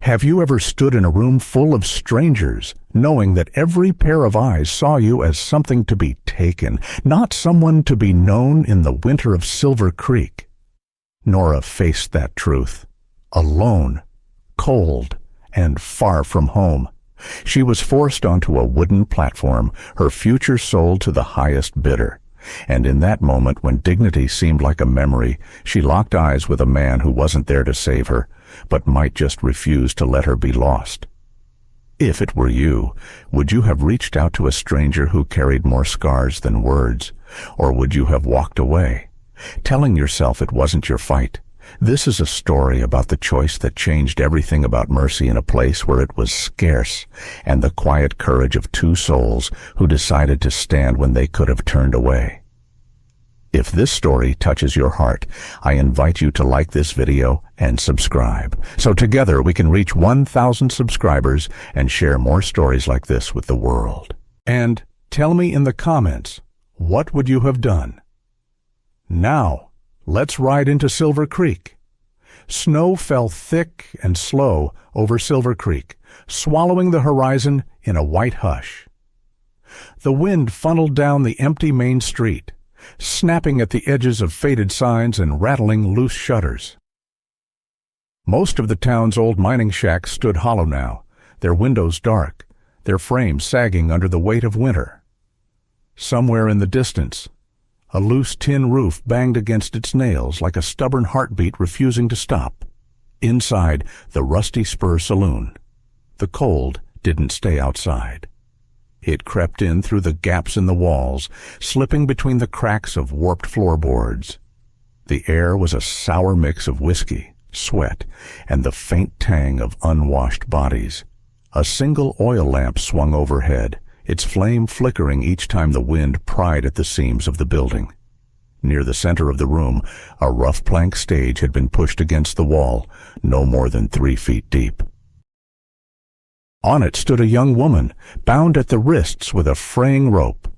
Have you ever stood in a room full of strangers, knowing that every pair of eyes saw you as something to be taken, not someone to be known in the winter of Silver Creek? Nora faced that truth, alone, cold, and far from home. She was forced onto a wooden platform, her future sold to the highest bidder. And in that moment, when dignity seemed like a memory, she locked eyes with a man who wasn't there to save her, but might just refuse to let her be lost. If it were you, would you have reached out to a stranger who carried more scars than words, or would you have walked away, telling yourself it wasn't your fight? This is a story about the choice that changed everything about mercy in a place where it was scarce, and the quiet courage of two souls who decided to stand when they could have turned away. If this story touches your heart, I invite you to like this video and subscribe, so together we can reach 1,000 subscribers and share more stories like this with the world. And tell me in the comments, what would you have done? Now, let's ride into Silver Creek. Snow fell thick and slow over Silver Creek, swallowing the horizon in a white hush. The wind funneled down the empty main street, snapping at the edges of faded signs and rattling loose shutters. Most of the town's old mining shacks stood hollow now, their windows dark, their frames sagging under the weight of winter. Somewhere in the distance, a loose tin roof banged against its nails like a stubborn heartbeat refusing to stop. Inside the Rusty Spur Saloon, the cold didn't stay outside. It crept in through the gaps in the walls, slipping between the cracks of warped floorboards. The air was a sour mix of whiskey, sweat, and the faint tang of unwashed bodies. A single oil lamp swung overhead, its flame flickering each time the wind pried at the seams of the building. Near the center of the room, a rough plank stage had been pushed against the wall, no more than 3 feet deep. On it stood a young woman, bound at the wrists with a fraying rope.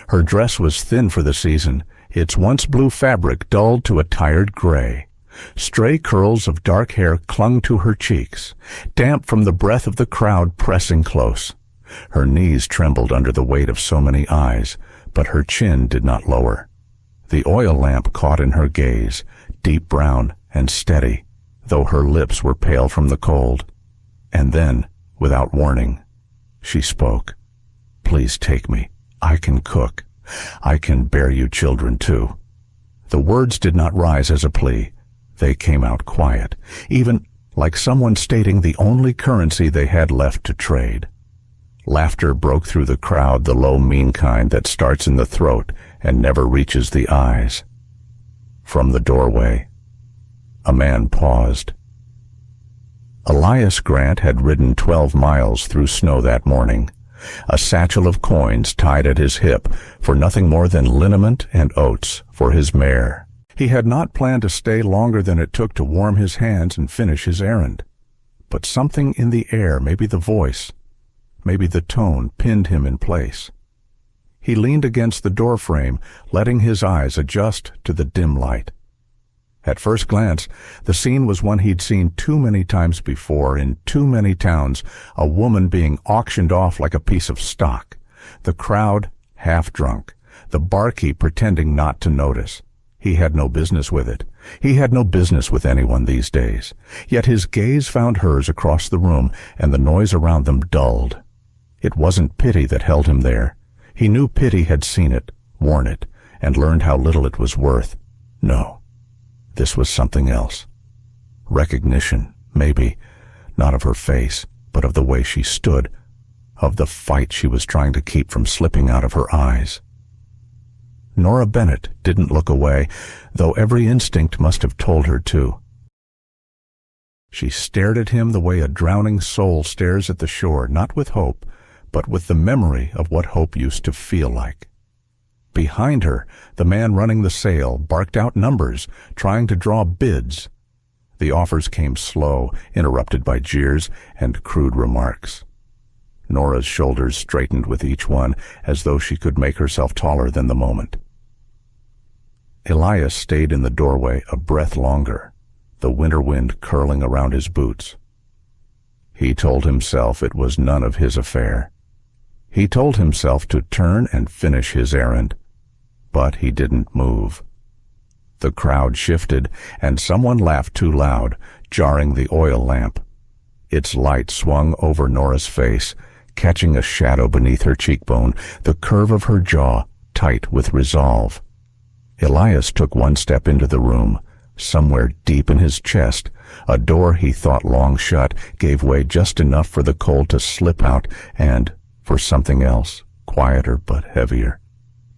Her dress was thin for the season, its once blue fabric dulled to a tired gray. Stray curls of dark hair clung to her cheeks, damp from the breath of the crowd pressing close. Her knees trembled under the weight of so many eyes, but her chin did not lower. The oil lamp caught in her gaze, deep brown and steady, though her lips were pale from the cold. And then, without warning, she spoke. "Please take me. I can cook. I can bear you children too." The words did not rise as a plea. They came out quiet, even like someone stating the only currency they had left to trade. Laughter broke through the crowd, the low, mean kind that starts in the throat and never reaches the eyes. From the doorway, a man paused. Elias Grant had ridden 12 miles through snow that morning, a satchel of coins tied at his hip for nothing more than liniment and oats for his mare. He had not planned to stay longer than it took to warm his hands and finish his errand. But something in the air, maybe the voice, maybe the tone, pinned him in place. He leaned against the doorframe, letting his eyes adjust to the dim light. At first glance, the scene was one he'd seen too many times before in too many towns, a woman being auctioned off like a piece of stock, the crowd half drunk, the barkeep pretending not to notice. He had no business with it. He had no business with anyone these days. Yet his gaze found hers across the room, and the noise around them dulled. It wasn't pity that held him there. He knew pity had seen it, worn it, and learned how little it was worth. No, this was something else. Recognition, maybe, not of her face, but of the way she stood, of the fight she was trying to keep from slipping out of her eyes. Nora Bennett didn't look away, though every instinct must have told her to. She stared at him the way a drowning soul stares at the shore, not with hope, but with the memory of what hope used to feel like. Behind her, the man running the sale barked out numbers, trying to draw bids. The offers came slow, interrupted by jeers and crude remarks. Nora's shoulders straightened with each one, as though she could make herself taller than the moment. Elias stayed in the doorway a breath longer, the winter wind curling around his boots. He told himself it was none of his affair. He told himself to turn and finish his errand. But he didn't move. The crowd shifted, and someone laughed too loud, jarring the oil lamp. Its light swung over Nora's face, catching a shadow beneath her cheekbone, the curve of her jaw tight with resolve. Elias took one step into the room. Somewhere deep in his chest, a door he thought long shut gave way just enough for the cold to slip out and, for something else, quieter but heavier,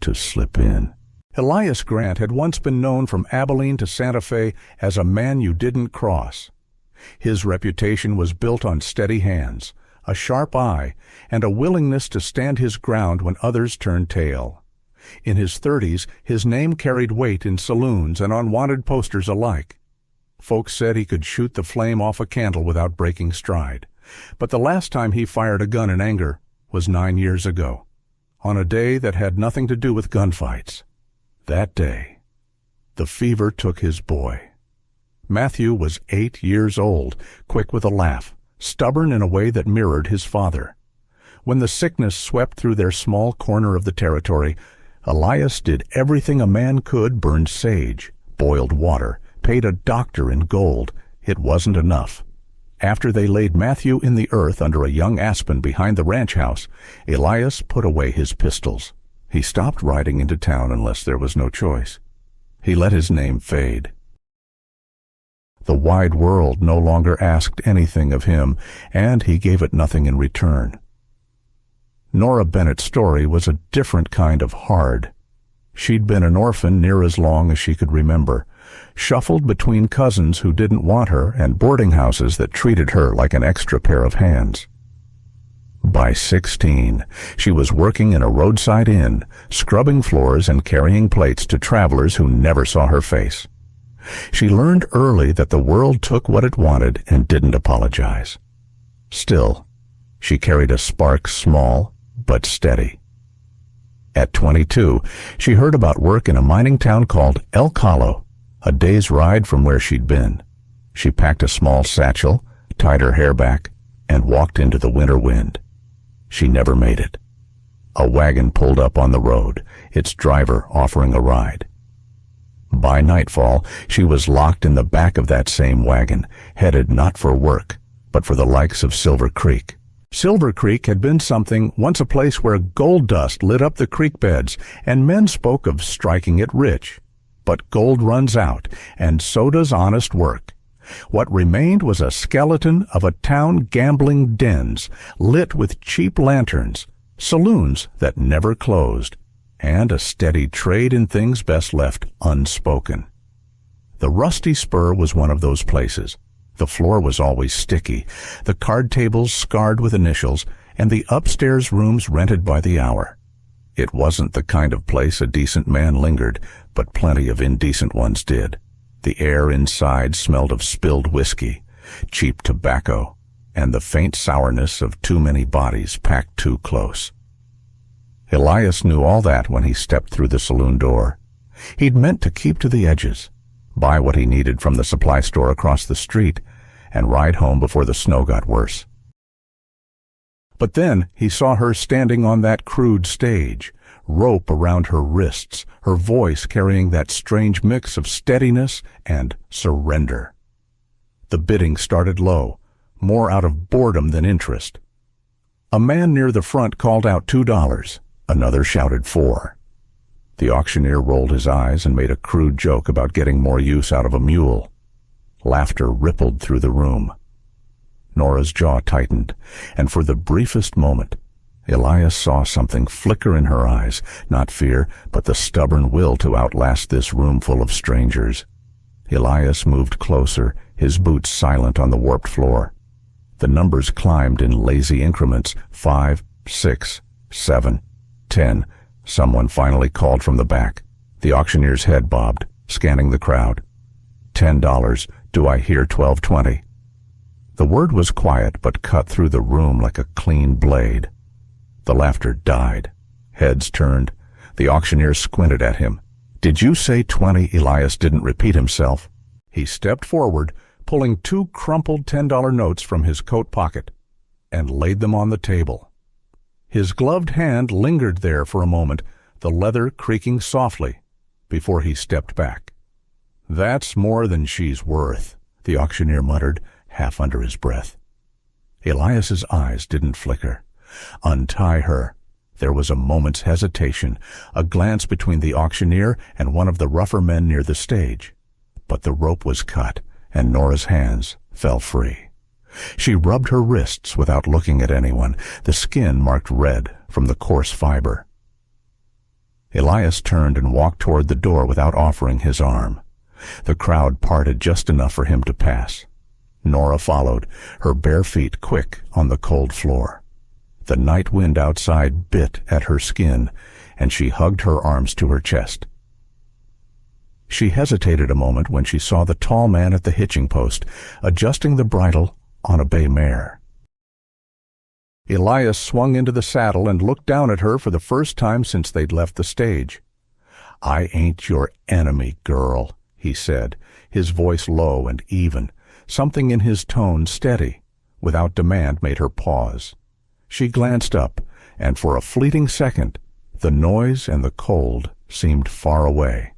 to slip in. Elias Grant had once been known from Abilene to Santa Fe as a man you didn't cross. His reputation was built on steady hands, a sharp eye, and a willingness to stand his ground when others turned tail. In his 30s, his name carried weight in saloons and on wanted posters alike. Folks said he could shoot the flame off a candle without breaking stride. But the last time he fired a gun in anger was 9 years ago, on a day that had nothing to do with gunfights. That day, the fever took his boy. Matthew was 8 years old, quick with a laugh, stubborn in a way that mirrored his father. When the sickness swept through their small corner of the territory, Elias did everything a man could: burned sage, boiled water, paid a doctor in gold. It wasn't enough. After they laid Matthew in the earth under a young aspen behind the ranch house, Elias put away his pistols. He stopped riding into town unless there was no choice. He let his name fade. The wide world no longer asked anything of him, and he gave it nothing in return. Nora Bennett's story was a different kind of hard. She'd been an orphan near as long as she could remember, shuffled between cousins who didn't want her and boarding houses that treated her like an extra pair of hands. By 16, she was working in a roadside inn, scrubbing floors and carrying plates to travelers who never saw her face. She learned early that the world took what it wanted and didn't apologize. Still, she carried a spark small but steady. At 22, she heard about work in a mining town called El Calo, a day's ride from where she'd been. She packed a small satchel, tied her hair back, and walked into the winter wind. She never made it. A wagon pulled up on the road, its driver offering a ride. By nightfall, she was locked in the back of that same wagon, headed not for work, but for the likes of Silver Creek. Silver Creek had been something, once a place where gold dust lit up the creek beds, and men spoke of striking it rich. But gold runs out, and so does honest work. What remained was a skeleton of a town gambling dens, lit with cheap lanterns, saloons that never closed, and a steady trade in things best left unspoken. The Rusty Spur was one of those places. The floor was always sticky, the card tables scarred with initials, and the upstairs rooms rented by the hour. It wasn't the kind of place a decent man lingered, but plenty of indecent ones did. The air inside smelled of spilled whiskey, cheap tobacco, and the faint sourness of too many bodies packed too close. Elias knew all that when he stepped through the saloon door. He'd meant to keep to the edges, buy what he needed from the supply store across the street, and ride home before the snow got worse. But then he saw her standing on that crude stage, rope around her wrists, her voice carrying that strange mix of steadiness and surrender. The bidding started low, more out of boredom than interest. A man near the front called out $2. Another shouted $4. The auctioneer rolled his eyes and made a crude joke about getting more use out of a mule. Laughter rippled through the room. Nora's jaw tightened, and for the briefest moment, Elias saw something flicker in her eyes, not fear, but the stubborn will to outlast this room full of strangers. Elias moved closer, his boots silent on the warped floor. The numbers climbed in lazy increments, 5, 6, 7, 10. Someone finally called from the back. The auctioneer's head bobbed, scanning the crowd. $10. Do I hear 12.20? The word was quiet, but cut through the room like a clean blade. The laughter died. Heads turned. The auctioneer squinted at him. Did you say 20? Elias didn't repeat himself. He stepped forward, pulling 2 crumpled $10 notes from his coat pocket. and laid them on the table. His gloved hand lingered there for a moment, the leather creaking softly, before he stepped back. "That's more than she's worth," the auctioneer muttered, half under his breath. Elias's eyes didn't flicker. "Untie her." There was a moment's hesitation, a glance between the auctioneer and one of the rougher men near the stage. But the rope was cut, and Nora's hands fell free. She rubbed her wrists without looking at anyone, the skin marked red from the coarse fiber. Elias turned and walked toward the door without offering his arm. The crowd parted just enough for him to pass. Nora followed, her bare feet quick on the cold floor. The night wind outside bit at her skin, and she hugged her arms to her chest. She hesitated a moment when she saw the tall man at the hitching post, adjusting the bridle on a bay mare. Elias swung into the saddle and looked down at her for the first time since they'd left the stage. "I ain't your enemy, girl," he said, his voice low and even. Something in his tone steady, without demand, made her pause. She glanced up, and for a fleeting second, the noise and the cold seemed far away.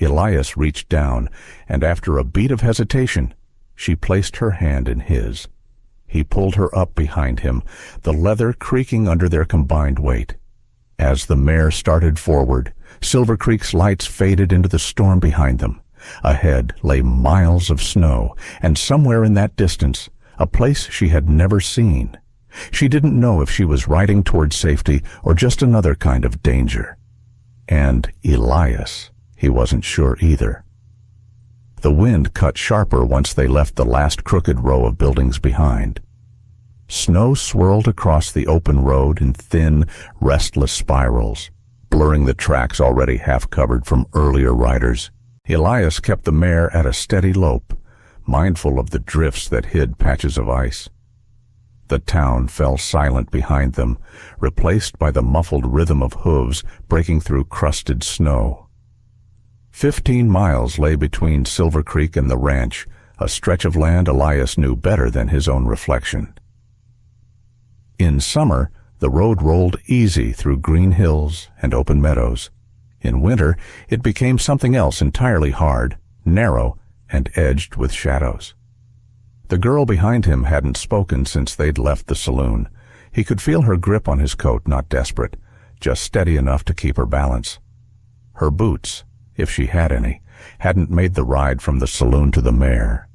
Elias reached down, and after a beat of hesitation, she placed her hand in his. He pulled her up behind him, the leather creaking under their combined weight. As the mare started forward, Silver Creek's lights faded into the storm behind them. Ahead lay miles of snow, and somewhere in that distance, a place she had never seen. She didn't know if she was riding toward safety or just another kind of danger. And Elias, he wasn't sure either. The wind cut sharper once they left the last crooked row of buildings behind. Snow swirled across the open road in thin, restless spirals, blurring the tracks already half covered from earlier riders. Elias kept the mare at a steady lope, mindful of the drifts that hid patches of ice. The town fell silent behind them, replaced by the muffled rhythm of hooves breaking through crusted snow. 15 miles lay between Silver Creek and the ranch, a stretch of land Elias knew better than his own reflection. In summer, the road rolled easy through green hills and open meadows. In winter, it became something else entirely hard, narrow, and edged with shadows. The girl behind him hadn't spoken since they'd left the saloon. He could feel her grip on his coat, not desperate, just steady enough to keep her balance. Her boots, if she had any, hadn't made the ride from the saloon to the mare.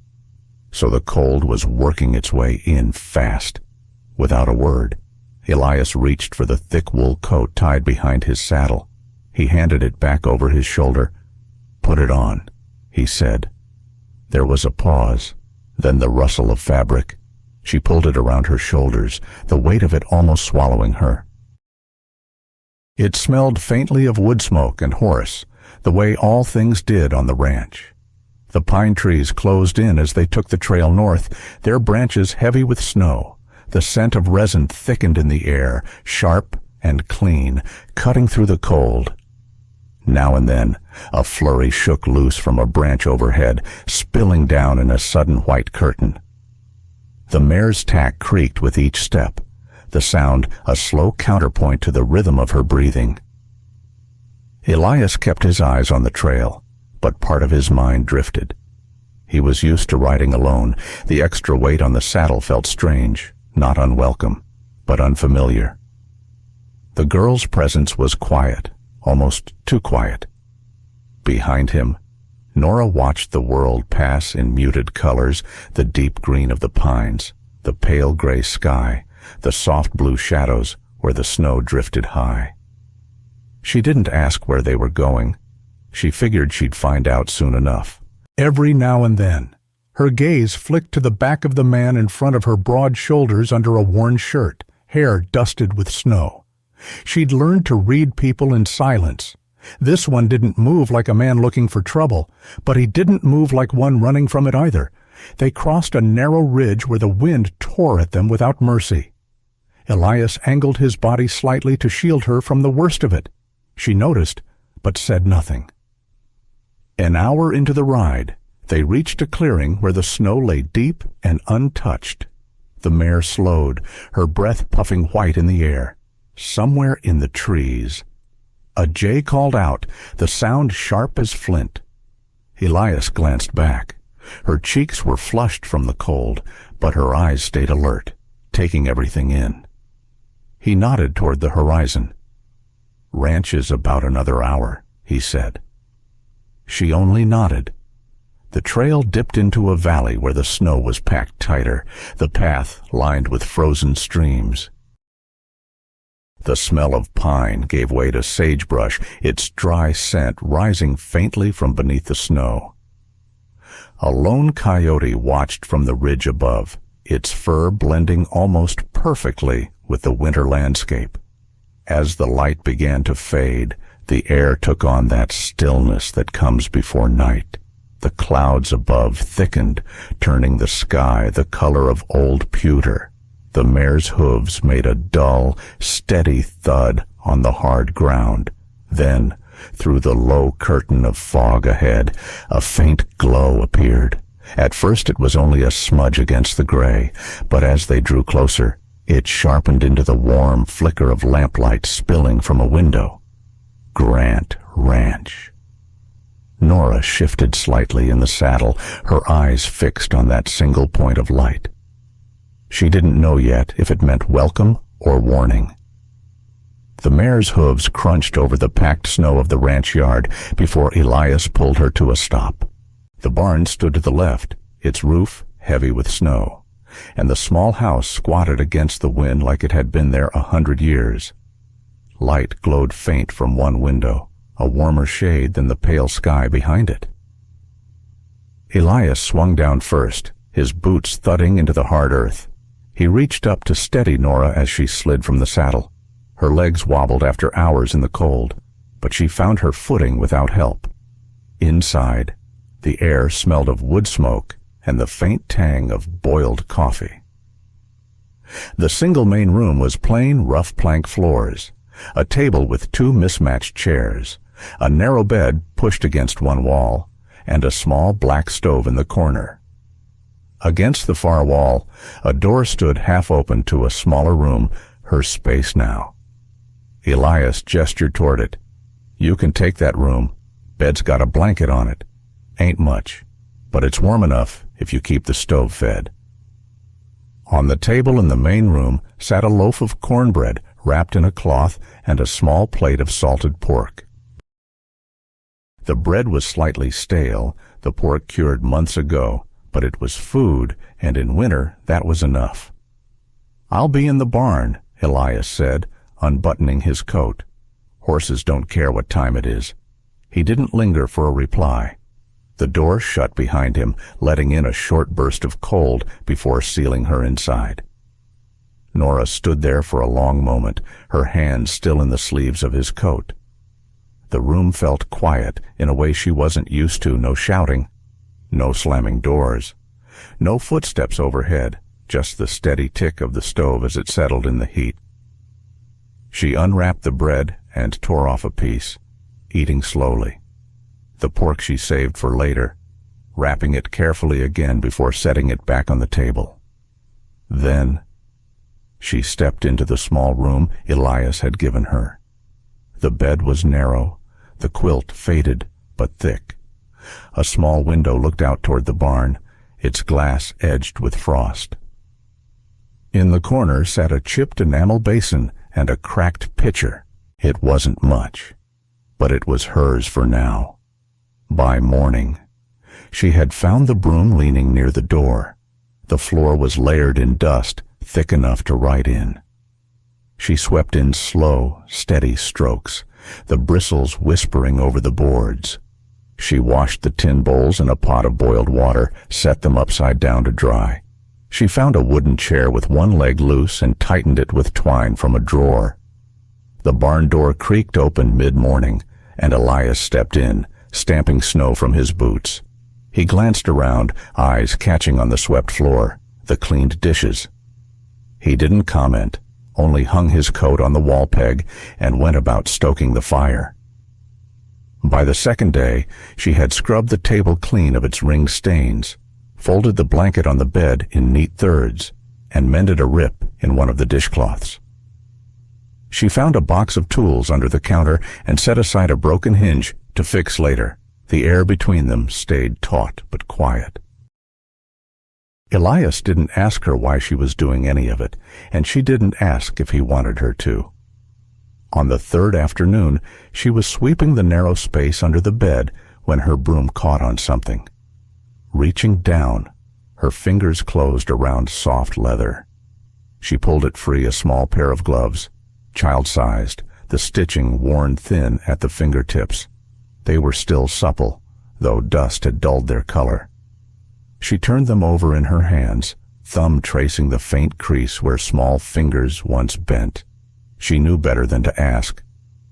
So the cold was working its way in fast. Without a word, Elias reached for the thick wool coat tied behind his saddle. He handed it back over his shoulder. "Put it on," he said. There was a pause, then the rustle of fabric. She pulled it around her shoulders, the weight of it almost swallowing her. It smelled faintly of wood smoke and horse, the way all things did on the ranch. The pine trees closed in as they took the trail north, their branches heavy with snow. The scent of resin thickened in the air, sharp and clean, cutting through the cold. Now and then, a flurry shook loose from a branch overhead, spilling down in a sudden white curtain. The mare's tack creaked with each step, the sound a slow counterpoint to the rhythm of her breathing. Elias kept his eyes on the trail, but part of his mind drifted. He was used to riding alone. The extra weight on the saddle felt strange, not unwelcome, but unfamiliar. The girl's presence was quiet, almost too quiet. Behind him, Nora watched the world pass in muted colors, the deep green of the pines, the pale gray sky, the soft blue shadows where the snow drifted high. She didn't ask where they were going. She figured she'd find out soon enough. Every now and then, her gaze flicked to the back of the man in front of her broad shoulders under a worn shirt, hair dusted with snow. She'd learned to read people in silence. This one didn't move like a man looking for trouble, but he didn't move like one running from it either. They crossed a narrow ridge where the wind tore at them without mercy. Elias angled his body slightly to shield her from the worst of it. She noticed, but said nothing. An hour into the ride, they reached a clearing where the snow lay deep and untouched. The mare slowed, her breath puffing white in the air. Somewhere in the trees, a jay called out, the sound sharp as flint. Elias glanced back. Her cheeks were flushed from the cold, but her eyes stayed alert, taking everything in. He nodded toward the horizon. "Ranch is about another hour," he said. She only nodded. The trail dipped into a valley where the snow was packed tighter, the path lined with frozen streams. The smell of pine gave way to sagebrush, its dry scent rising faintly from beneath the snow. A lone coyote watched from the ridge above, its fur blending almost perfectly with the winter landscape. As the light began to fade, the air took on that stillness that comes before night. The clouds above thickened, turning the sky the color of old pewter. The mare's hooves made a dull, steady thud on the hard ground. Then, through the low curtain of fog ahead, a faint glow appeared. At first it was only a smudge against the gray, but as they drew closer, it sharpened into the warm flicker of lamplight spilling from a window. Grant Ranch. Nora shifted slightly in the saddle, her eyes fixed on that single point of light. She didn't know yet if it meant welcome or warning. The mare's hooves crunched over the packed snow of the ranch yard before Elias pulled her to a stop. The barn stood to the left, its roof heavy with snow, and the small house squatted against the wind like it had been there 100 years. Light glowed faint from one window, a warmer shade than the pale sky behind it. Elias swung down first, his boots thudding into the hard earth. He reached up to steady Nora as she slid from the saddle. Her legs wobbled after hours in the cold, but she found her footing without help. Inside, the air smelled of wood smoke and the faint tang of boiled coffee. The single main room was plain, rough plank floors, a table with 2 mismatched chairs, a narrow bed pushed against one wall, and a small black stove in the corner. Against the far wall, a door stood half open to a smaller room, her space now. Elias gestured toward it. "You can take that room. Bed's got a blanket on it. Ain't much, but it's warm enough if you keep the stove fed." On the table in the main room sat a loaf of cornbread wrapped in a cloth and a small plate of salted pork. The bread was slightly stale, the pork cured months ago, but it was food, and in winter that was enough. "I'll be in the barn," Elias said, unbuttoning his coat. Horses don't care what time it is. He didn't linger for a reply. The door shut behind him, letting in a short burst of cold before sealing her inside. Nora stood there for a long moment, her hands still in the sleeves of his coat. The room felt quiet in a way she wasn't used to. No shouting, no slamming doors, no footsteps overhead, just the steady tick of the stove as it settled in the heat. She unwrapped the bread and tore off a piece, eating slowly. The pork she saved for later, wrapping it carefully again before setting it back on the table. Then she stepped into the small room Elias had given her. The bed was narrow, the quilt faded but thick. A small window looked out toward the barn, its glass edged with frost. In the corner sat a chipped enamel basin and a cracked pitcher. It wasn't much, but it was hers for now. By morning, she had found the broom leaning near the door. The floor was layered in dust, thick enough to write in. She swept in slow, steady strokes, the bristles whispering over the boards. She washed the tin bowls in a pot of boiled water, set them upside down to dry. She found a wooden chair with one leg loose and tightened it with twine from a drawer. The barn door creaked open mid-morning, and Elias stepped in, stamping snow from his boots. He glanced around, eyes catching on the swept floor, the cleaned dishes. He didn't comment, only hung his coat on the wall peg and went about stoking the fire. By the second day, she had scrubbed the table clean of its ring stains, folded the blanket on the bed in neat thirds, and mended a rip in one of the dishcloths. She found a box of tools under the counter and set aside a broken hinge to fix later. The air between them stayed taut but quiet. Elias didn't ask her why she was doing any of it, and she didn't ask if he wanted her to. On the third afternoon, she was sweeping the narrow space under the bed when her broom caught on something. Reaching down, her fingers closed around soft leather. She pulled it free, a small pair of gloves, child-sized, the stitching worn thin at the fingertips. They were still supple, though dust had dulled their color. She turned them over in her hands, thumb tracing the faint crease where small fingers once bent. She knew better than to ask.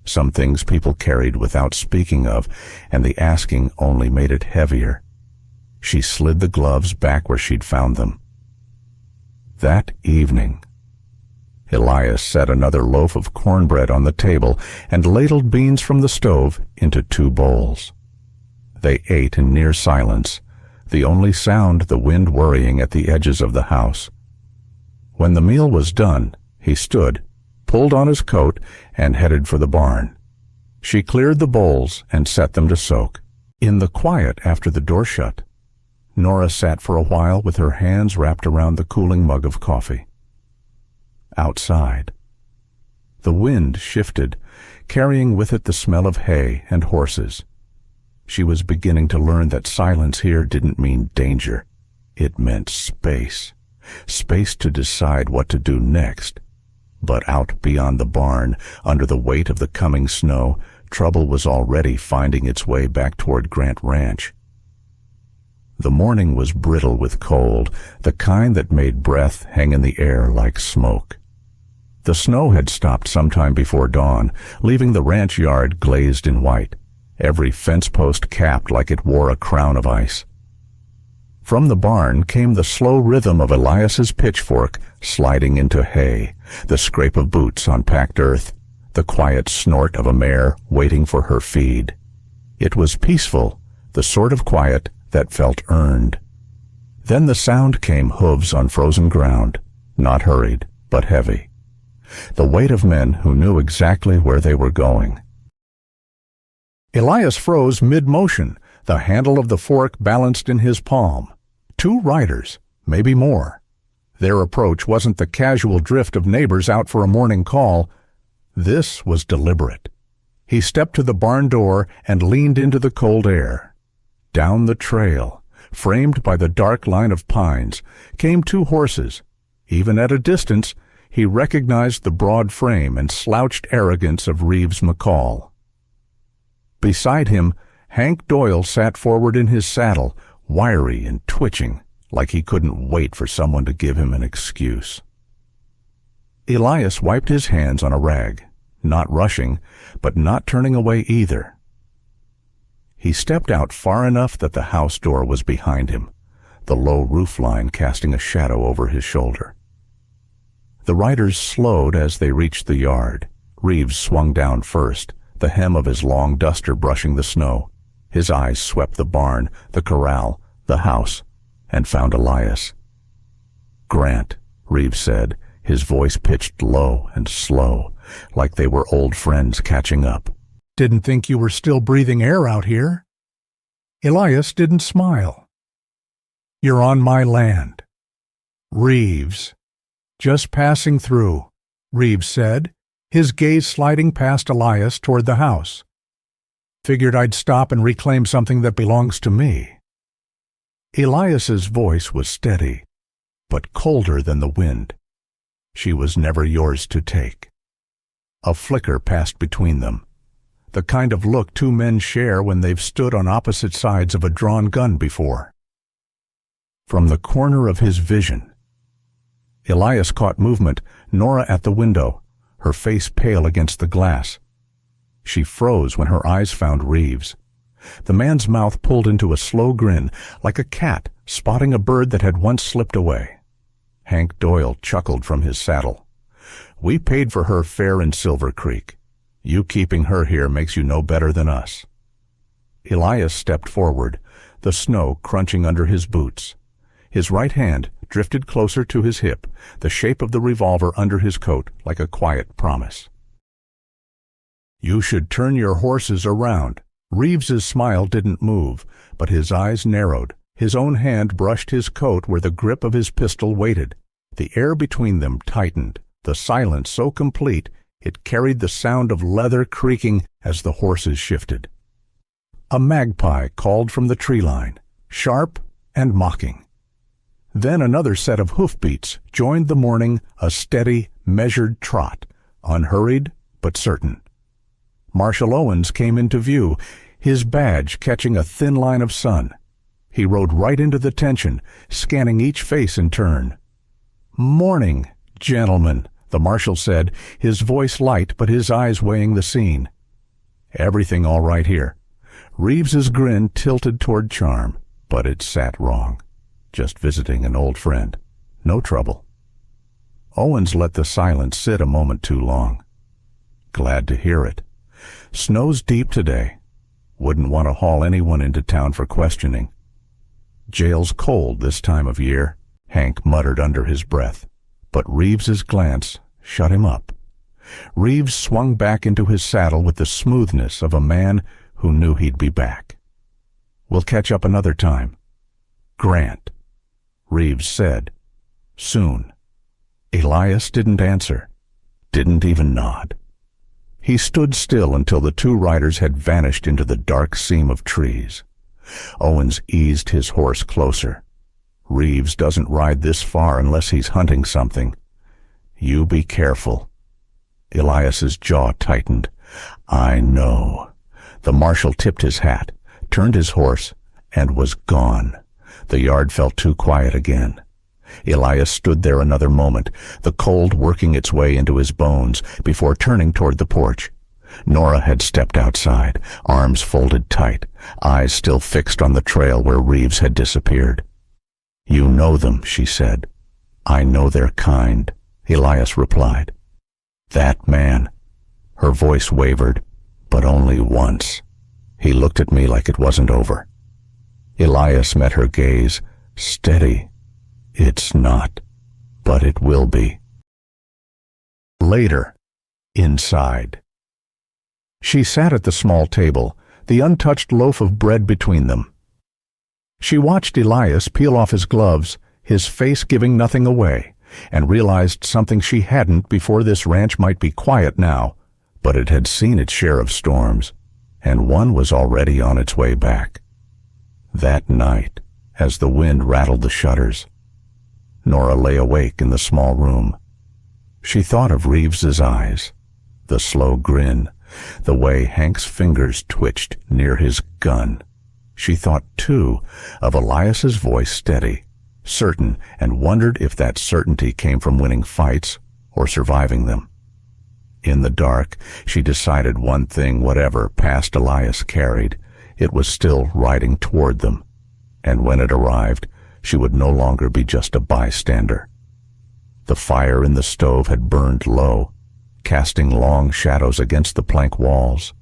Some things people carried without speaking of, and the asking only made it heavier. She slid the gloves back where she'd found them. That evening, Elias set another loaf of cornbread on the table and ladled beans from the stove into 2 bowls. They ate in near silence, the only sound the wind worrying at the edges of the house. When the meal was done, he stood, pulled on his coat, and headed for the barn. She cleared the bowls and set them to soak. In the quiet after the door shut, Nora sat for a while with her hands wrapped around the cooling mug of coffee. Outside, the wind shifted, carrying with it the smell of hay and horses. She was beginning to learn that silence here didn't mean danger. It meant space. Space to decide what to do next. But out beyond the barn, under the weight of the coming snow, trouble was already finding its way back toward Grant Ranch. The morning was brittle with cold, the kind that made breath hang in the air like smoke. The snow had stopped sometime before dawn, leaving the ranch yard glazed in white, every fence post capped like it wore a crown of ice. From the barn came the slow rhythm of Elias's pitchfork sliding into hay, the scrape of boots on packed earth, the quiet snort of a mare waiting for her feed. It was peaceful, the sort of quiet that felt earned. Then the sound came, hooves on frozen ground, not hurried, but heavy. The weight of men who knew exactly where they were going. Elias froze mid-motion, the handle of the fork balanced in his palm. 2 riders, maybe more. Their approach wasn't the casual drift of neighbors out for a morning call. This was deliberate. He stepped to the barn door and leaned into the cold air. Down the trail, framed by the dark line of pines, came 2 horses. Even at a distance, he recognized the broad frame and slouched arrogance of Reeves McCall. Beside him, Hank Doyle sat forward in his saddle, wiry and twitching, like he couldn't wait for someone to give him an excuse. Elias wiped his hands on a rag, not rushing, but not turning away either. He stepped out far enough that the house door was behind him, the low roof line casting a shadow over his shoulder. The riders slowed as they reached the yard. Reeves swung down first, the hem of his long duster brushing the snow. His eyes swept the barn, the corral, the house, and found Elias. "Grant," Reeves said, his voice pitched low and slow, like they were old friends catching up. "Didn't think you were still breathing air out here." Elias didn't smile. "You're on my land." "Reeves." "Just passing through," Reeves said, his gaze sliding past Elias toward the house. "Figured I'd stop and reclaim something that belongs to me." Elias's voice was steady, but colder than the wind. "She was never yours to take." A flicker passed between them, the kind of look 2 men share when they've stood on opposite sides of a drawn gun before. From the corner of his vision, Elias caught movement, Nora at the window, her face pale against the glass. She froze when her eyes found Reeves. The man's mouth pulled into a slow grin, like a cat spotting a bird that had once slipped away. Hank Doyle chuckled from his saddle. "We paid for her fair in Silver Creek. You keeping her here makes you no better than us." Elias stepped forward, the snow crunching under his boots. His right hand drifted closer to his hip, the shape of the revolver under his coat like a quiet promise. "You should turn your horses around." Reeves's smile didn't move, but his eyes narrowed. His own hand brushed his coat where the grip of his pistol waited. The air between them tightened, the silence so complete it carried the sound of leather creaking as the horses shifted. A magpie called from the tree line, sharp and mocking. Then another set of hoofbeats joined the morning, a steady, measured trot, unhurried but certain. Marshal Owens came into view, his badge catching a thin line of sun. He rode right into the tension, scanning each face in turn. "Morning, gentlemen," the marshal said, his voice light but his eyes weighing the scene. "Everything all right here." Reeves's grin tilted toward charm, but it sat wrong. Just visiting an old friend. No trouble. Owens let the silence sit a moment too long. "Glad to hear it. Snow's deep today. Wouldn't want to haul anyone into town for questioning." "Jail's cold this time of year," Hank muttered under his breath, but Reeves's glance shut him up. Reeves swung back into his saddle with the smoothness of a man who knew he'd be back. "We'll catch up another time." "Grant," Reeves said. "Soon." Elias didn't answer, didn't even nod. He stood still until the two riders had vanished into the dark seam of trees. Owens eased his horse closer. "Reeves doesn't ride this far unless he's hunting something. You be careful." Elias's jaw tightened. "I know." The marshal tipped his hat, turned his horse, and was gone. The yard felt too quiet again. Elias stood there another moment, the cold working its way into his bones, before turning toward the porch. Nora had stepped outside, arms folded tight, eyes still fixed on the trail where Reeves had disappeared. "You know them," she said. "I know their kind," Elias replied. "That man." Her voice wavered, but only once. He looked at me like it wasn't over. Elias met her gaze, steady. "It's not, but it will be." Later, inside. She sat at the small table, the untouched loaf of bread between them. She watched Elias peel off his gloves, his face giving nothing away, and realized something she hadn't before. This ranch might be quiet now, but it had seen its share of storms, and one was already on its way back. That night, as the wind rattled the shutters, Nora lay awake in the small room. She thought of Reeves's eyes, the slow grin, the way Hank's fingers twitched near his gun. She thought, too, of Elias's voice steady, certain, and wondered if that certainty came from winning fights or surviving them. In the dark, she decided one thing: whatever past Elias carried, it was still riding toward them, and when it arrived, she would no longer be just a bystander. The fire in the stove had burned low, casting long shadows against the plank walls.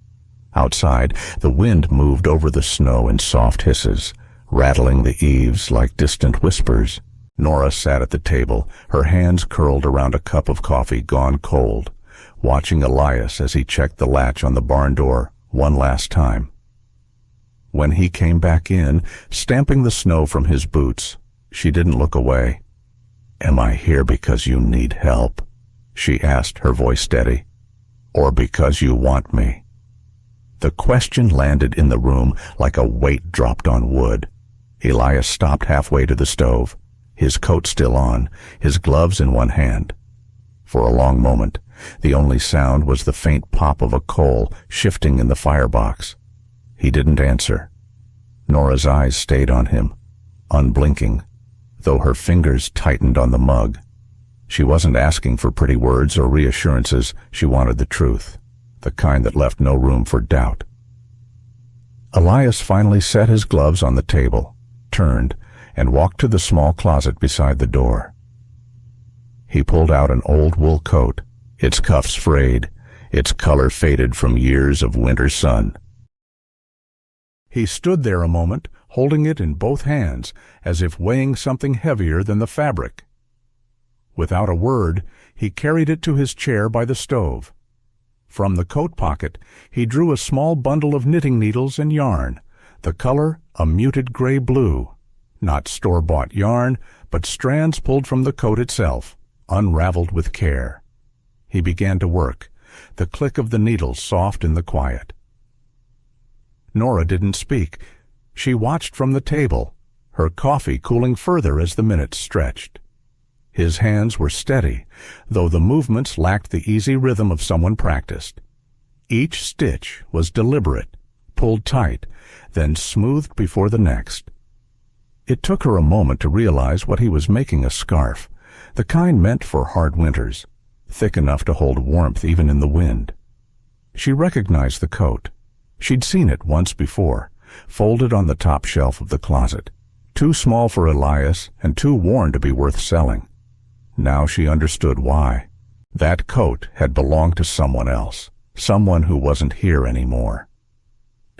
Outside, the wind moved over the snow in soft hisses, rattling the eaves like distant whispers. Nora sat at the table, her hands curled around a cup of coffee gone cold, watching Elias as he checked the latch on the barn door one last time. When he came back in, stamping the snow from his boots, she didn't look away. "Am I here because you need help?" she asked, her voice steady. "Or because you want me?" The question landed in the room like a weight dropped on wood. Elias stopped halfway to the stove, his coat still on, his gloves in one hand. For a long moment, the only sound was the faint pop of a coal shifting in the firebox. He didn't answer. Nora's eyes stayed on him, unblinking, though her fingers tightened on the mug. She wasn't asking for pretty words or reassurances. She wanted the truth, the kind that left no room for doubt. Elias finally set his gloves on the table, turned, and walked to the small closet beside the door. He pulled out an old wool coat, its cuffs frayed, its color faded from years of winter sun. He stood there a moment, holding it in both hands, as if weighing something heavier than the fabric. Without a word, he carried it to his chair by the stove. From the coat pocket, he drew a small bundle of knitting needles and yarn, the color a muted gray-blue. Not store-bought yarn, but strands pulled from the coat itself, unraveled with care. He began to work, the click of the needles soft in the quiet. Nora didn't speak. She watched from the table, her coffee cooling further as the minutes stretched. His hands were steady, though the movements lacked the easy rhythm of someone practiced. Each stitch was deliberate, pulled tight, then smoothed before the next. It took her a moment to realize what he was making: a scarf, the kind meant for hard winters, thick enough to hold warmth even in the wind. She recognized the coat. She'd seen it once before, folded on the top shelf of the closet, too small for Elias and too worn to be worth selling. Now she understood why. That coat had belonged to someone else, someone who wasn't here anymore.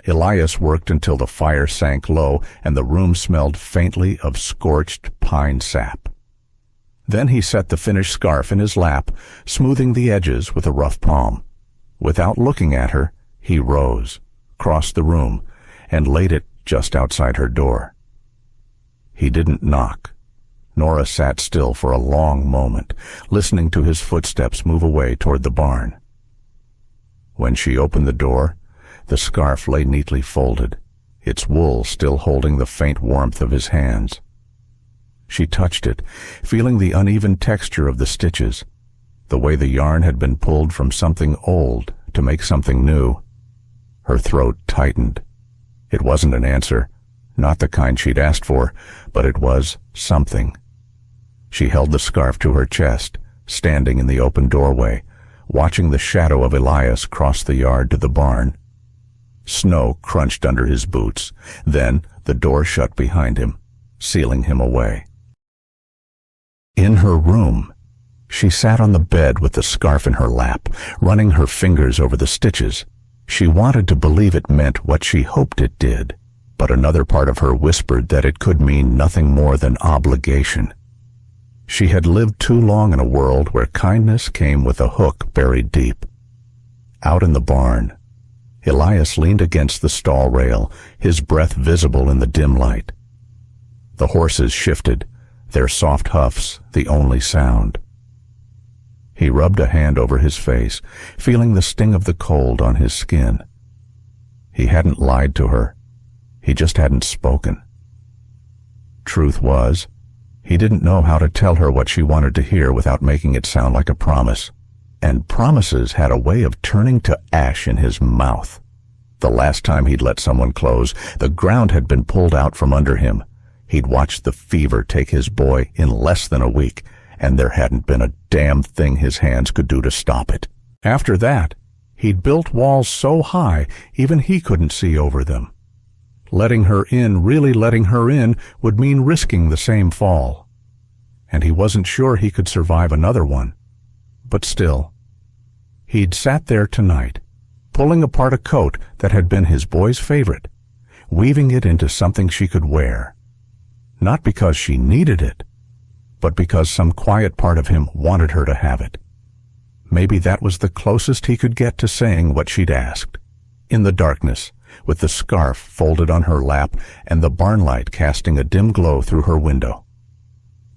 Elias worked until the fire sank low and the room smelled faintly of scorched pine sap. Then he set the finished scarf in his lap, smoothing the edges with a rough palm. Without looking at her, he rose, crossed the room, and laid it just outside her door. He didn't knock. Nora sat still for a long moment, listening to his footsteps move away toward the barn. When she opened the door, the scarf lay neatly folded, its wool still holding the faint warmth of his hands. She touched it, feeling the uneven texture of the stitches, the way the yarn had been pulled from something old to make something new. Her throat tightened. It wasn't an answer, not the kind she'd asked for, but it was something. She held the scarf to her chest, standing in the open doorway, watching the shadow of Elias cross the yard to the barn. Snow crunched under his boots. Then the door shut behind him, sealing him away. In her room, she sat on the bed with the scarf in her lap, running her fingers over the stitches. She wanted to believe it meant what she hoped it did, but another part of her whispered that it could mean nothing more than obligation. She had lived too long in a world where kindness came with a hook buried deep. Out in the barn, Elias leaned against the stall rail, his breath visible in the dim light. The horses shifted, their soft huffs the only sound. He rubbed a hand over his face, feeling the sting of the cold on his skin. He hadn't lied to her. He just hadn't spoken. Truth was, he didn't know how to tell her what she wanted to hear without making it sound like a promise. And promises had a way of turning to ash in his mouth. The last time he'd let someone close, the ground had been pulled out from under him. He'd watched the fever take his boy in less than a week, and there hadn't been a damn thing his hands could do to stop it. After that, he'd built walls so high even he couldn't see over them. Letting her in, really letting her in, would mean risking the same fall. And he wasn't sure he could survive another one. But still, he'd sat there tonight, pulling apart a coat that had been his boy's favorite, weaving it into something she could wear. Not because she needed it, but because some quiet part of him wanted her to have it. Maybe that was the closest he could get to saying what she'd asked. In the darkness, with the scarf folded on her lap and the barn light casting a dim glow through her window.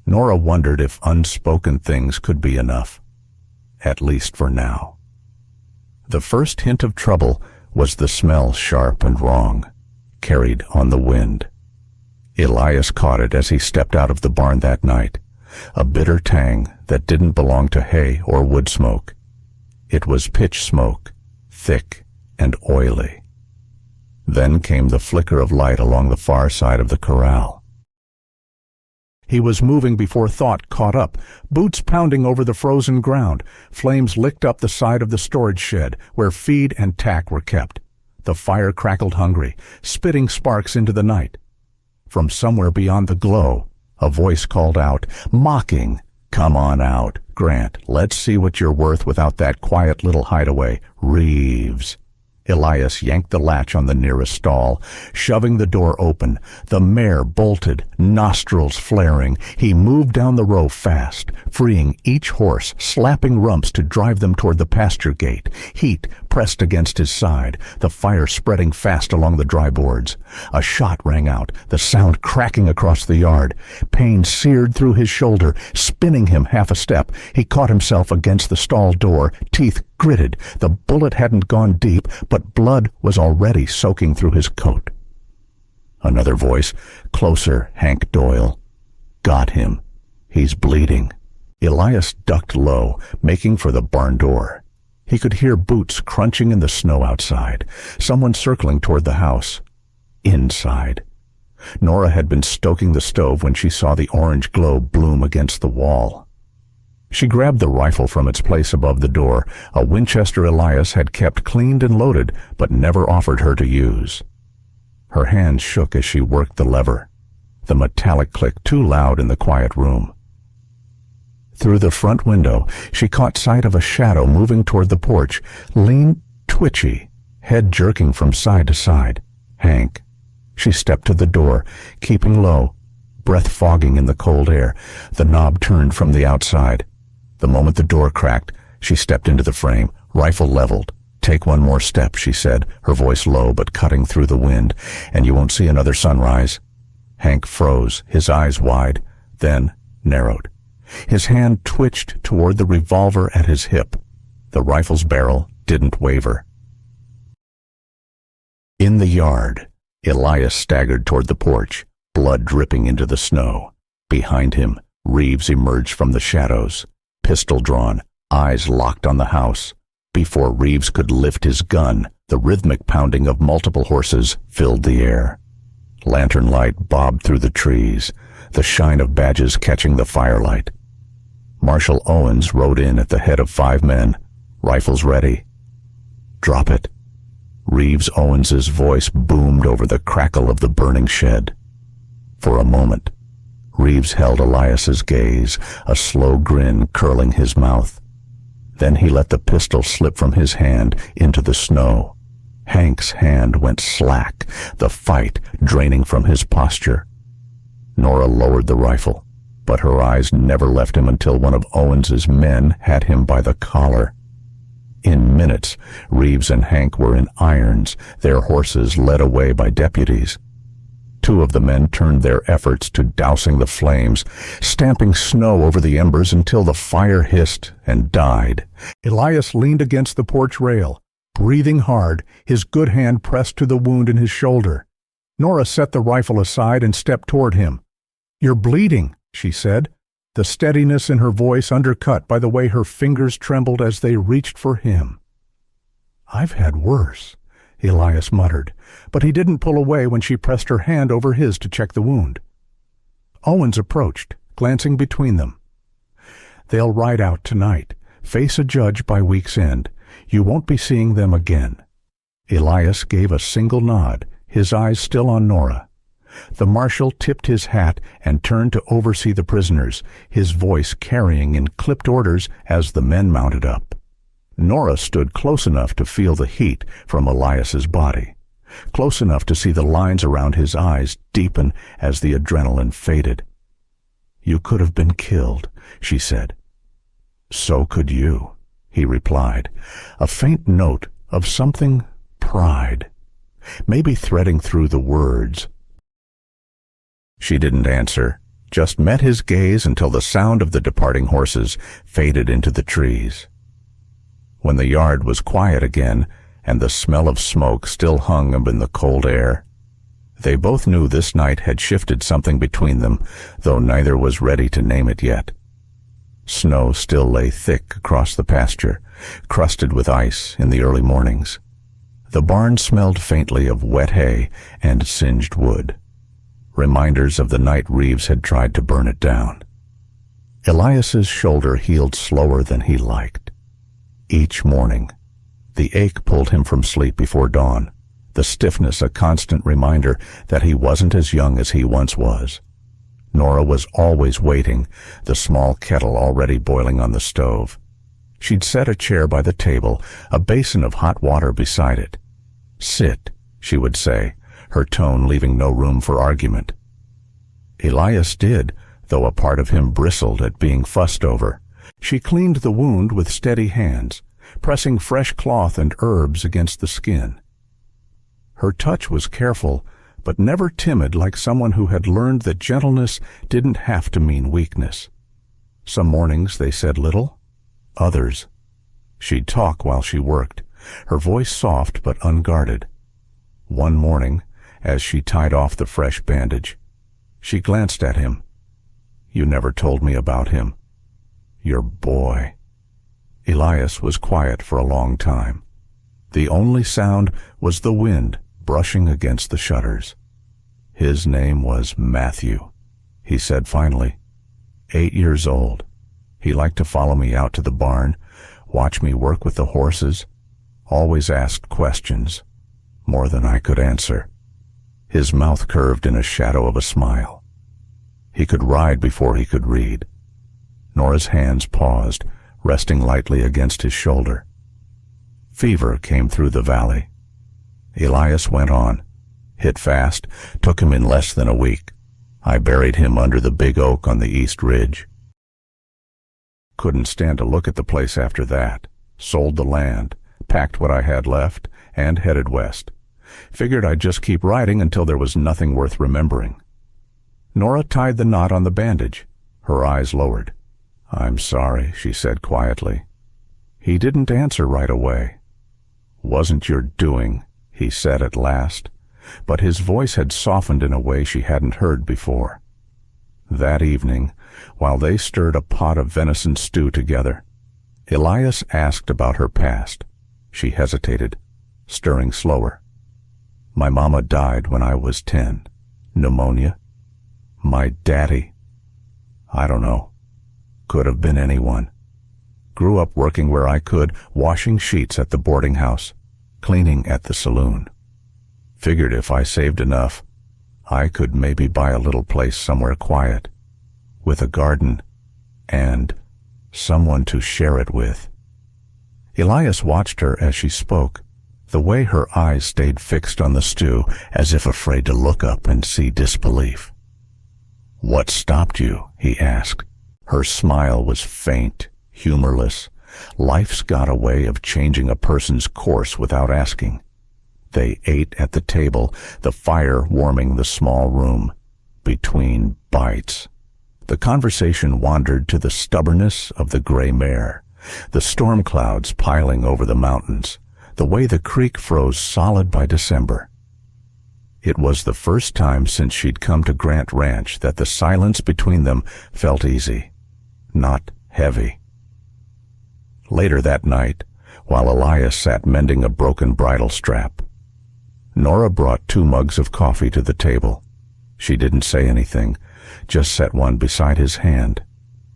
Nora wondered if unspoken things could be enough, at least for now. The first hint of trouble was the smell, sharp and wrong, carried on the wind. Elias caught it as he stepped out of the barn that night, a bitter tang that didn't belong to hay or wood smoke. It was pitch smoke, thick and oily. Then came the flicker of light along the far side of the corral. He was moving before thought caught up, boots pounding over the frozen ground. Flames licked up the side of the storage shed, where feed and tack were kept. The fire crackled hungry, spitting sparks into the night. From somewhere beyond the glow, a voice called out, mocking, "Come on out, Grant. Let's see what you're worth without that quiet little hideaway, Reeves." Elias yanked the latch on the nearest stall, shoving the door open. The mare bolted, nostrils flaring. He moved down the row fast, freeing each horse, slapping rumps to drive them toward the pasture gate. Heat pressed against his side, the fire spreading fast along the dry boards. A shot rang out, the sound cracking across the yard. Pain seared through his shoulder, spinning him half a step. He caught himself against the stall door, teeth gritted. The bullet hadn't gone deep, but blood was already soaking through his coat. Another voice, closer, Hank Doyle. Got him. He's bleeding. Elias ducked low, making for the barn door. He could hear boots crunching in the snow outside, someone circling toward the house. Inside. Nora had been stoking the stove when she saw the orange glow bloom against the wall. She grabbed the rifle from its place above the door, a Winchester Elias had kept cleaned and loaded, but never offered her to use. Her hands shook as she worked the lever, the metallic click too loud in the quiet room. Through the front window, she caught sight of a shadow moving toward the porch, lean, twitchy, head jerking from side to side. Hank. She stepped to the door, keeping low, breath fogging in the cold air. The knob turned from the outside. The moment the door cracked, she stepped into the frame, rifle leveled. Take one more step, she said, her voice low but cutting through the wind, and you won't see another sunrise. Hank froze, his eyes wide, then narrowed. His hand twitched toward the revolver at his hip. The rifle's barrel didn't waver. In the yard, Elias staggered toward the porch, blood dripping into the snow. Behind him, Reeves emerged from the shadows, pistol drawn, eyes locked on the house. Before Reeves could lift his gun, the rhythmic pounding of multiple horses filled the air. Lantern light bobbed through the trees, the shine of badges catching the firelight. Marshal Owens rode in at the head of 5 men, rifles ready. Drop it. Reeves Owens's voice boomed over the crackle of the burning shed. For a moment, Reeves held Elias's gaze, a slow grin curling his mouth. Then he let the pistol slip from his hand into the snow. Hank's hand went slack, the fight draining from his posture. Nora lowered the rifle, but her eyes never left him until one of Owens's men had him by the collar. In minutes, Reeves and Hank were in irons, their horses led away by deputies. 2 of the men turned their efforts to dousing the flames, stamping snow over the embers until the fire hissed and died. Elias leaned against the porch rail, breathing hard, his good hand pressed to the wound in his shoulder. Nora set the rifle aside and stepped toward him. "You're bleeding," she said, the steadiness in her voice undercut by the way her fingers trembled as they reached for him. "I've had worse," Elias muttered, but he didn't pull away when she pressed her hand over his to check the wound. Owens approached, glancing between them. "They'll ride out tonight, face a judge by week's end. You won't be seeing them again." Elias gave a single nod, his eyes still on Nora. The marshal tipped his hat and turned to oversee the prisoners, his voice carrying in clipped orders as the men mounted up. Nora stood close enough to feel the heat from Elias's body, close enough to see the lines around his eyes deepen as the adrenaline faded. "You could have been killed," she said. "So could you," he replied, a faint note of something pride, maybe threading through the words. She didn't answer, just met his gaze until the sound of the departing horses faded into the trees. When the yard was quiet again and the smell of smoke still hung up in the cold air, they both knew this night had shifted something between them, though neither was ready to name it yet. Snow still lay thick across the pasture, crusted with ice in the early mornings. The barn smelled faintly of wet hay and singed wood, reminders of the night Reeves had tried to burn it down. Elias's shoulder healed slower than he liked. Each morning, the ache pulled him from sleep before dawn, the stiffness a constant reminder that he wasn't as young as he once was. Nora was always waiting, the small kettle already boiling on the stove. She'd set a chair by the table, a basin of hot water beside it. "Sit," she would say, her tone leaving no room for argument. Elias did, though a part of him bristled at being fussed over. She cleaned the wound with steady hands, pressing fresh cloth and herbs against the skin. Her touch was careful, but never timid, like someone who had learned that gentleness didn't have to mean weakness. Some mornings they said little, others. She'd talk while she worked, her voice soft but unguarded. One morning, as she tied off the fresh bandage, she glanced at him. "You never told me about him. Your boy." Elias was quiet for a long time. The only sound was the wind brushing against the shutters. "His name was Matthew," he said finally. 8 years old. He liked to follow me out to the barn, watch me work with the horses, always asked questions, more than I could answer. His mouth curved in a shadow of a smile. He could ride before he could read. Nora's hands paused, resting lightly against his shoulder. Fever came through the valley. Elias went on. Hit fast, took him in less than a week. I buried him under the big oak on the east ridge. Couldn't stand to look at the place after that. Sold the land, packed what I had left, and headed west. Figured I'd just keep riding until there was nothing worth remembering. Nora tied the knot on the bandage. Her eyes lowered. "I'm sorry," she said quietly. He didn't answer right away. "Wasn't your doing," he said at last, but his voice had softened in a way she hadn't heard before. That evening, while they stirred a pot of venison stew together, Elias asked about her past. She hesitated, stirring slower. "My mama died when I was 10. Pneumonia. My daddy. I don't know. Could have been anyone. Grew up working where I could, washing sheets at the boarding house, cleaning at the saloon. Figured if I saved enough, I could maybe buy a little place somewhere quiet, with a garden, and someone to share it with." Elias watched her as she spoke, the way her eyes stayed fixed on the stew, as if afraid to look up and see disbelief. "What stopped you?" he asked. Her smile was faint, humorless. Life's got a way of changing a person's course without asking. They ate at the table, the fire warming the small room. Between bites, the conversation wandered to the stubbornness of the gray mare, the storm clouds piling over the mountains, the way the creek froze solid by December. It was the first time since she'd come to Grant Ranch that the silence between them felt easy, not heavy. Later that night, while Elias sat mending a broken bridle strap, Nora brought 2 mugs of coffee to the table. She didn't say anything, just set one beside his hand.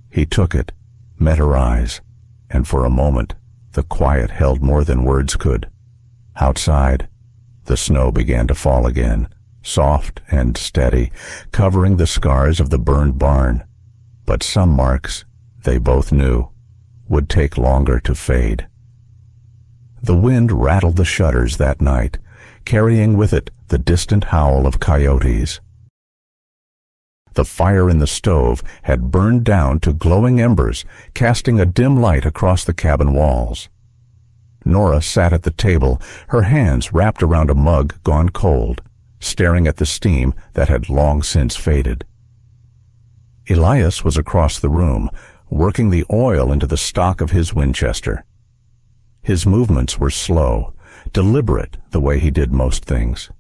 He took it, met her eyes, and for a moment the quiet held more than words could. Outside, the snow began to fall again, soft and steady, covering the scars of the burned barn. But some marks, they both knew, would take longer to fade. The wind rattled the shutters that night, carrying with it the distant howl of coyotes. The fire in the stove had burned down to glowing embers, casting a dim light across the cabin walls. Nora sat at the table, her hands wrapped around a mug gone cold, staring at the steam that had long since faded. Elias was across the room, working the oil into the stock of his Winchester. His movements were slow, deliberate the way he did most things.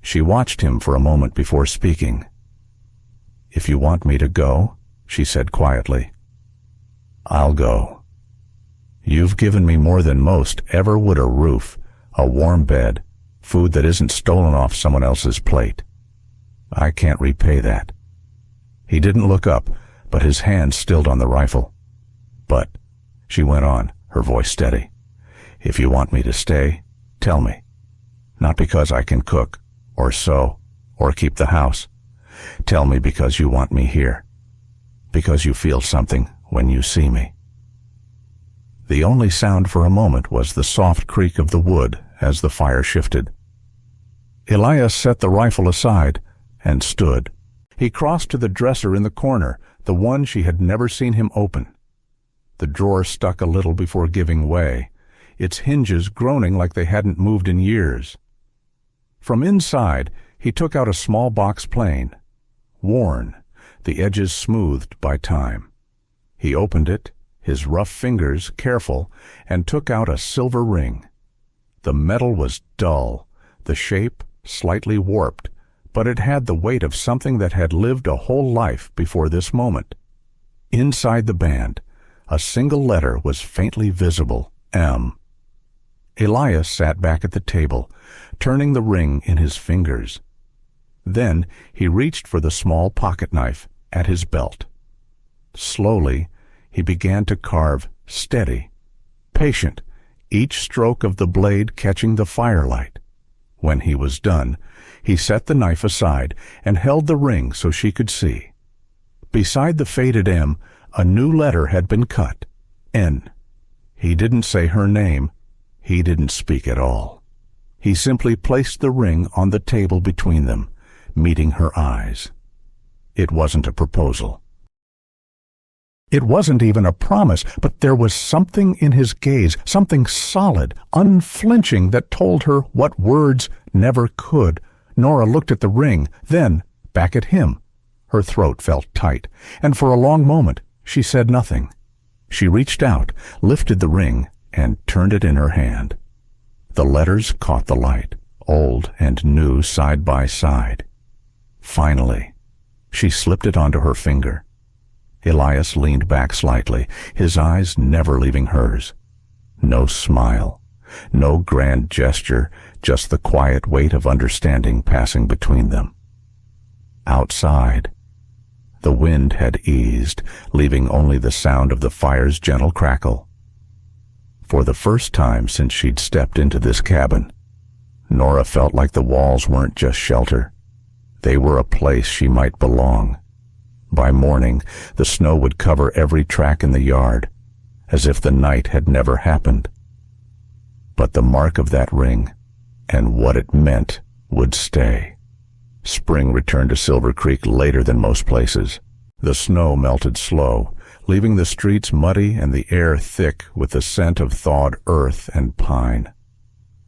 She watched him for a moment before speaking. "If you want me to go," she said quietly, "I'll go. You've given me more than most ever would: a roof, a warm bed, food that isn't stolen off someone else's plate. I can't repay that." He didn't look up, but his hand stilled on the rifle. "But," she went on, her voice steady, "if you want me to stay, tell me. Not because I can cook, or sew, or keep the house. Tell me because you want me here. Because you feel something when you see me." The only sound for a moment was the soft creak of the wood as the fire shifted. Elias set the rifle aside and stood. He crossed to the dresser in the corner, the one she had never seen him open. The drawer stuck a little before giving way, its hinges groaning like they hadn't moved in years. From inside, he took out a small box plane, worn, the edges smoothed by time. He opened it, his rough fingers careful, and took out a silver ring. The metal was dull, the shape slightly warped, but it had the weight of something that had lived a whole life before this moment. Inside the band, a single letter was faintly visible, M. Elias sat back at the table, turning the ring in his fingers. Then he reached for the small pocket knife at his belt. Slowly, he began to carve, steady, patient, each stroke of the blade catching the firelight. When he was done, he set the knife aside and held the ring so she could see. Beside the faded M, a new letter had been cut, N. He didn't say her name. He didn't speak at all. He simply placed the ring on the table between them, meeting her eyes. It wasn't a proposal. It wasn't even a promise, but there was something in his gaze, something solid, unflinching, that told her what words never could. Nora looked at the ring, then back at him. Her throat felt tight, and for a long moment she said nothing. She reached out, lifted the ring, and turned it in her hand. The letters caught the light, old and new side by side. Finally, she slipped it onto her finger. Elias leaned back slightly, his eyes never leaving hers. No smile, no grand gesture, just the quiet weight of understanding passing between them. Outside, the wind had eased, leaving only the sound of the fire's gentle crackle. For the first time since she'd stepped into this cabin, Nora felt like the walls weren't just shelter. They were a place she might belong. By morning, the snow would cover every track in the yard, as if the night had never happened. But the mark of that ring, and what it meant, would stay. Spring returned to Silver Creek later than most places. The snow melted slow, leaving the streets muddy and the air thick with the scent of thawed earth and pine.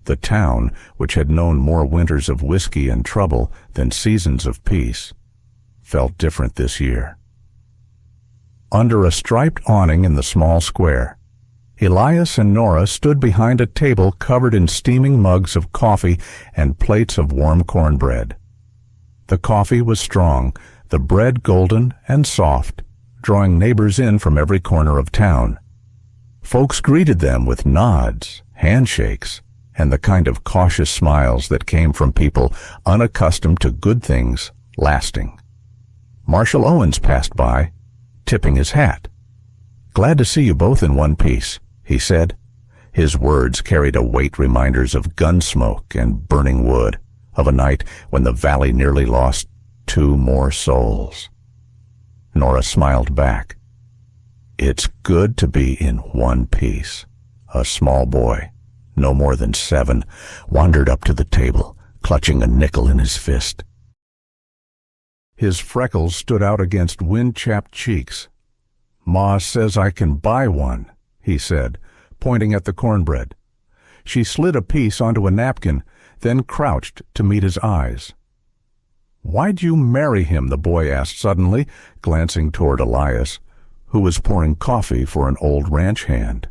The town, which had known more winters of whiskey and trouble than seasons of peace, felt different this year. Under a striped awning in the small square, Elias and Nora stood behind a table covered in steaming mugs of coffee and plates of warm cornbread. The coffee was strong, the bread golden and soft, drawing neighbors in from every corner of town. Folks greeted them with nods, handshakes, and the kind of cautious smiles that came from people unaccustomed to good things lasting. Marshal Owens passed by, tipping his hat. "Glad to see you both in one piece," he said. His words carried a weight, reminders of gun smoke and burning wood, of a night when the valley nearly lost 2 more souls. Nora smiled back. It's good to be in one piece. A small boy, no more than 7, wandered up to the table, clutching a nickel in his fist. His freckles stood out against wind-chapped cheeks. "Ma says I can buy one," he said, pointing at the cornbread. She slid a piece onto a napkin, then crouched to meet his eyes. "Why'd you marry him?" the boy asked suddenly, glancing toward Elias, who was pouring coffee for an old ranch hand.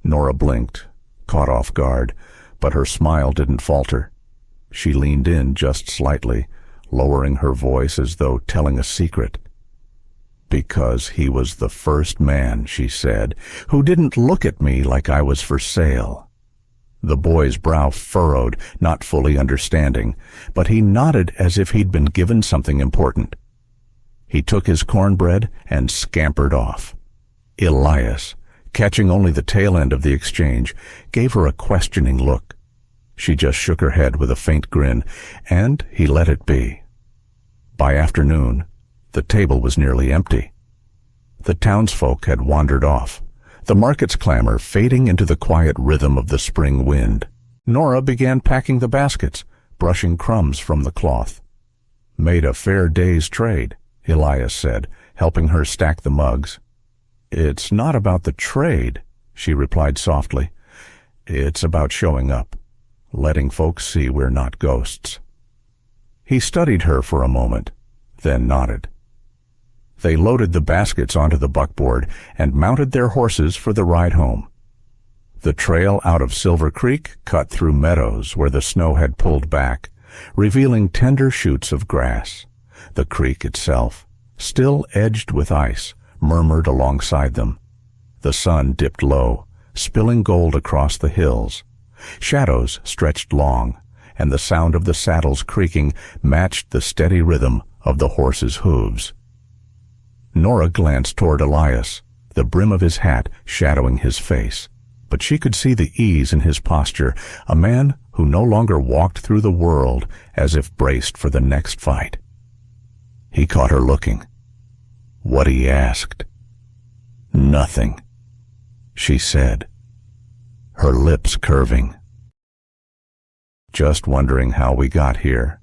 Nora blinked, caught off guard, but her smile didn't falter. She leaned in just slightly, lowering her voice as though telling a secret. "Because he was the first man," she said, "who didn't look at me like I was for sale." The boy's brow furrowed, not fully understanding, but he nodded as if he'd been given something important. He took his cornbread and scampered off. Elias, catching only the tail end of the exchange, gave her a questioning look. She just shook her head with a faint grin, and he let it be. By afternoon, the table was nearly empty. The townsfolk had wandered off. the market's clamor fading into the quiet rhythm of the spring wind. Nora began packing the baskets, brushing crumbs from the cloth. "Made a fair day's trade," Elias said, helping her stack the mugs. "It's not about the trade," she replied softly. "It's about showing up, letting folks see we're not ghosts." He studied her for a moment, then nodded. They loaded the baskets onto the buckboard and mounted their horses for the ride home. The trail out of Silver Creek cut through meadows where the snow had pulled back, revealing tender shoots of grass. The creek itself, still edged with ice, murmured alongside them. The sun dipped low, spilling gold across the hills. Shadows stretched long, and the sound of the saddles creaking matched the steady rhythm of the horses' hooves. Nora glanced toward Elias, the brim of his hat shadowing his face, but she could see the ease in his posture, a man who no longer walked through the world as if braced for the next fight. He caught her looking. What he asked? "Nothing," she said, her lips curving. "Just wondering how we got here."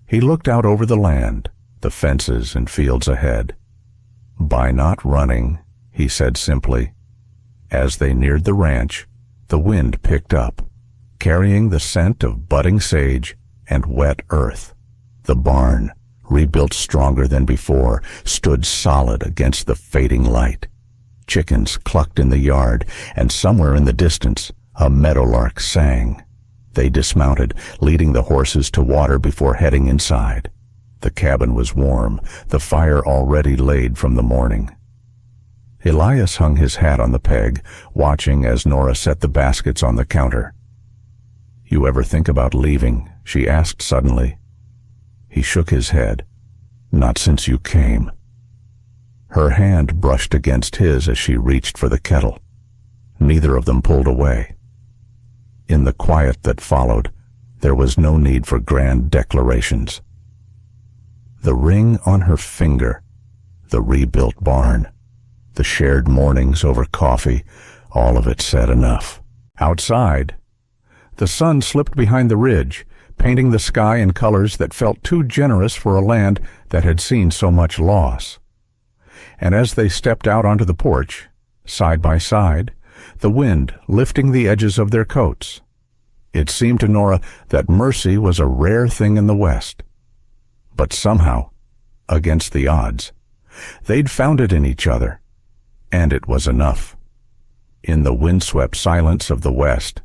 He looked out over the land, the fences and fields ahead. "By not running," he said simply. As they neared the ranch, the wind picked up, carrying the scent of budding sage and wet earth. The barn, rebuilt stronger than before, stood solid against the fading light. Chickens clucked in the yard, and somewhere in the distance, a meadowlark sang. They dismounted, leading the horses to water before heading inside. The cabin was warm, the fire already laid from the morning. Elias hung his hat on the peg, watching as Nora set the baskets on the counter. "You ever think about leaving?" she asked suddenly. He shook his head. "Not since you came." Her hand brushed against his as she reached for the kettle. Neither of them pulled away. In the quiet that followed, there was no need for grand declarations. The ring on her finger, the rebuilt barn, the shared mornings over coffee, all of it said enough. Outside, the sun slipped behind the ridge, painting the sky in colors that felt too generous for a land that had seen so much loss. And as they stepped out onto the porch, side by side, the wind lifting the edges of their coats, it seemed to Nora that mercy was a rare thing in the West. But somehow, against the odds, they'd found it in each other, and it was enough. In the windswept silence of the West,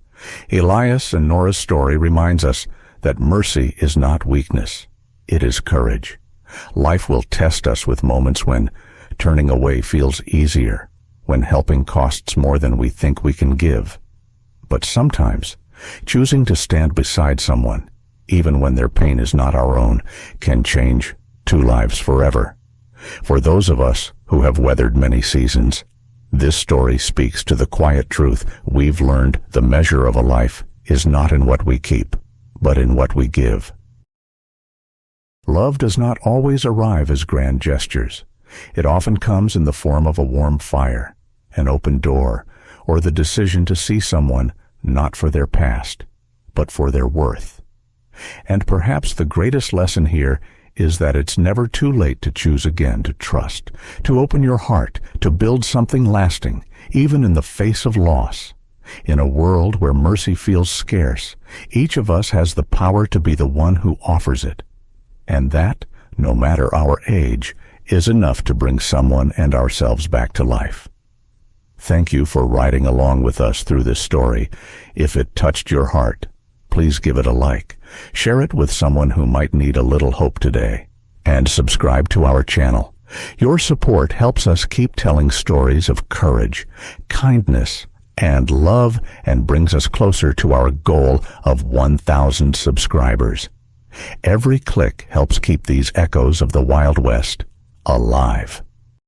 Elias and Nora's story reminds us that mercy is not weakness, it is courage. Life will test us with moments when turning away feels easier, when helping costs more than we think we can give. But sometimes, choosing to stand beside someone, even when their pain is not our own, can change two lives forever. For those of us who have weathered many seasons, this story speaks to the quiet truth we've learned: the measure of a life is not in what we keep, but in what we give. Love does not always arrive as grand gestures. It often comes in the form of a warm fire, an open door, or the decision to see someone not for their past, but for their worth. And perhaps the greatest lesson here is that it's never too late to choose again, to trust, to open your heart, to build something lasting, even in the face of loss. In a world where mercy feels scarce, each of us has the power to be the one who offers it. And that, no matter our age, is enough to bring someone and ourselves back to life. Thank you for riding along with us through this story. If it touched your heart, please give it a like, share it with someone who might need a little hope today, and subscribe to our channel. Your support helps us keep telling stories of courage, kindness, and love, and brings us closer to our goal of 1,000 subscribers. Every click helps keep these echoes of the Wild West alive.